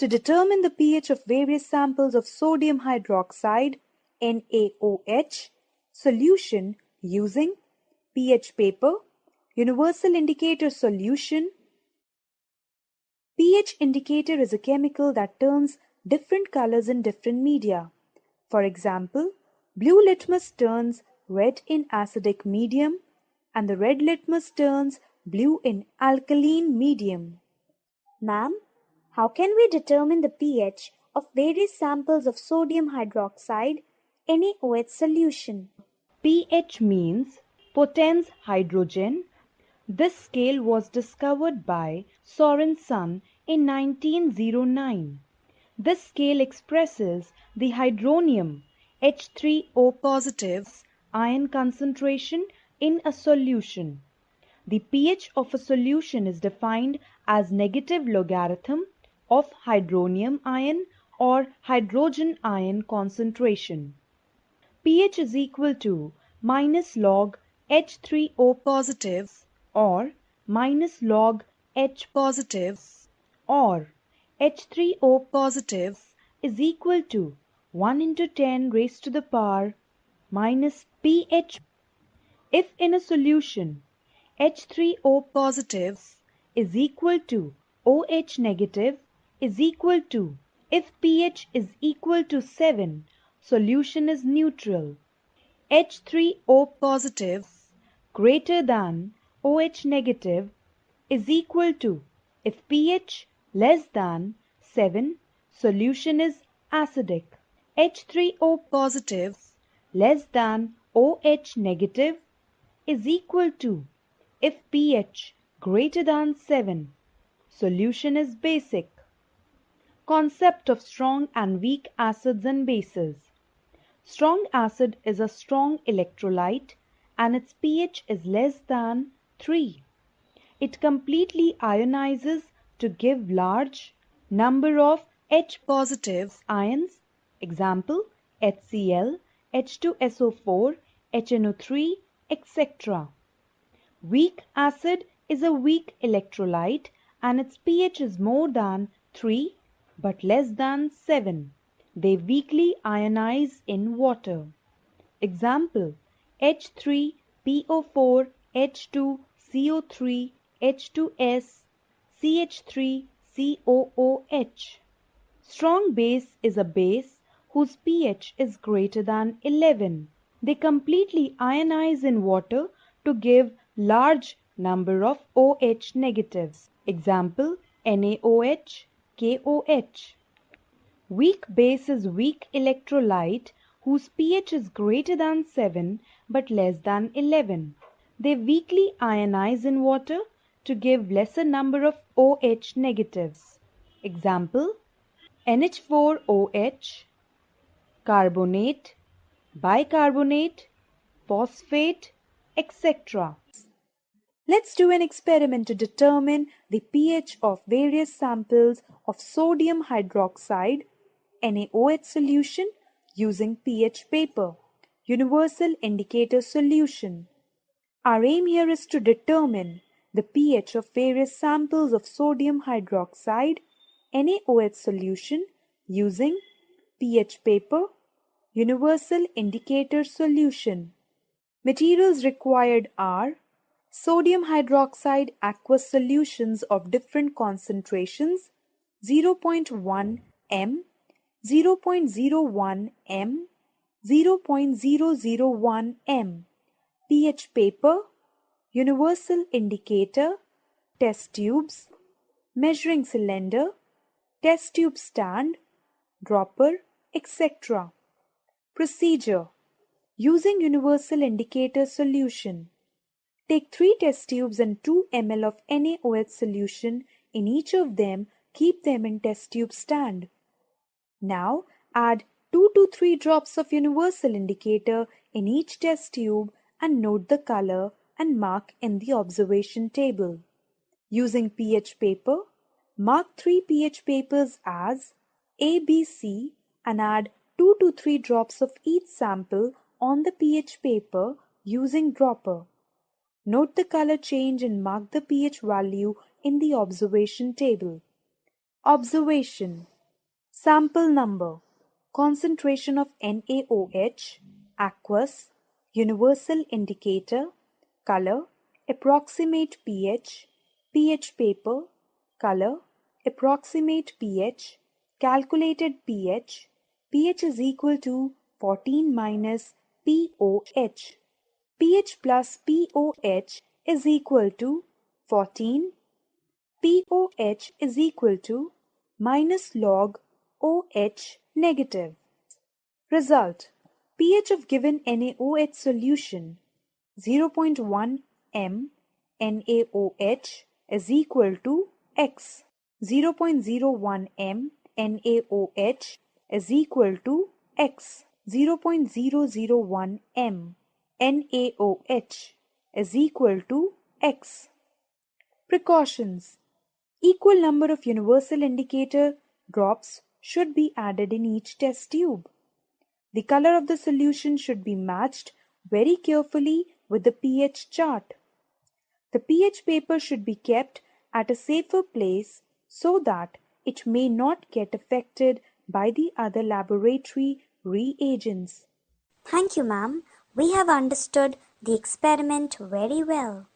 to determine the pH of various samples of sodium hydroxide NaOH solution using pH paper, universal indicator solution. pH indicator is a chemical that turns different colors in different media. For example, blue litmus turns red in acidic medium and the red litmus turns blue in alkaline medium. Ma'am, how can we determine the pH of various samples of sodium hydroxide NaOH solution? pH means potens hydrogen. This scale was discovered by Sorensen in 1909. This scale expresses the hydronium H3O positive's ion concentration in a solution. The pH of a solution is defined as negative logarithm of hydronium ion or hydrogen ion concentration. pH is equal to minus log H3O positives or minus log H positives or H3O positives is equal to 1 into 10 raised to the power minus pH. If in a solution H3O positives is equal to OH negative is equal to, if pH is equal to 7, solution is neutral. H3O positives greater than OH negative is equal to, if pH less than 7, solution is acidic. H3O positives less than OH negative is equal to, if pH greater than 7, solution is basic. Concept of strong and weak acids and bases. Strong acid is a strong electrolyte and its pH is less than 3. It completely ionizes to give large number of H positive ions. Example, HCl, H2SO4, HNO3, etc. Weak acid is a weak electrolyte and its pH is more than 3 but less than 7. They weakly ionize in water. Example, H3PO4, H2CO3, H2S, CH3COOH. Strong base is a base whose pH is greater than 11. They completely ionize in water to give large number of OH negatives. Example, NaOH, KOH. Weak base is weak electrolyte whose pH is greater than 7 but less than 11. They weakly ionize in water to give lesser number of OH negatives. Example, NH4OH, carbonate, bicarbonate, phosphate, etc. Let's do an experiment to determine the pH of various samples of sodium hydroxide NaOH solution using pH paper, universal indicator solution. Our aim here is to determine the pH of various samples of sodium hydroxide NaOH solution using pH paper, universal indicator solution. Materials required are sodium hydroxide aqueous solutions of different concentrations 0.1 m, 0.01 m, 0.001 m, pH paper, universal indicator, test tubes, measuring cylinder, test tube stand, dropper, etc. Procedure. Using universal indicator solution. Take 3 test tubes and 2 ml of NaOH solution in each of them. Keep them in test tube stand. Now add 2 to 3 drops of universal indicator in each test tube and note the color and mark in the observation table. Using pH paper, mark 3 pH papers as A, B, C and add 2 to 3 drops of each sample on the pH paper using dropper. Note the color change and mark the pH value in the observation table. Observation. Sample number, concentration of NaOH, aqueous, universal indicator, color, approximate pH, pH paper, color, approximate pH, calculated pH, pH is equal to 14 minus pOH. pH plus pOH is equal to 14. pOH is equal to minus log OH negative. Result: pH of given NaOH solution 0.1 m NaOH is equal to X. 0.01 m NaOH is equal to X. 0.001 m NaOH is equal to X. Precautions: equal number of universal indicator drops should be added in each test tube. The color of the solution should be matched very carefully with the pH chart. The pH paper should be kept at a safer place so that it may not get affected by the other laboratory reagents. Thank you, ma'am. We have understood the experiment very well.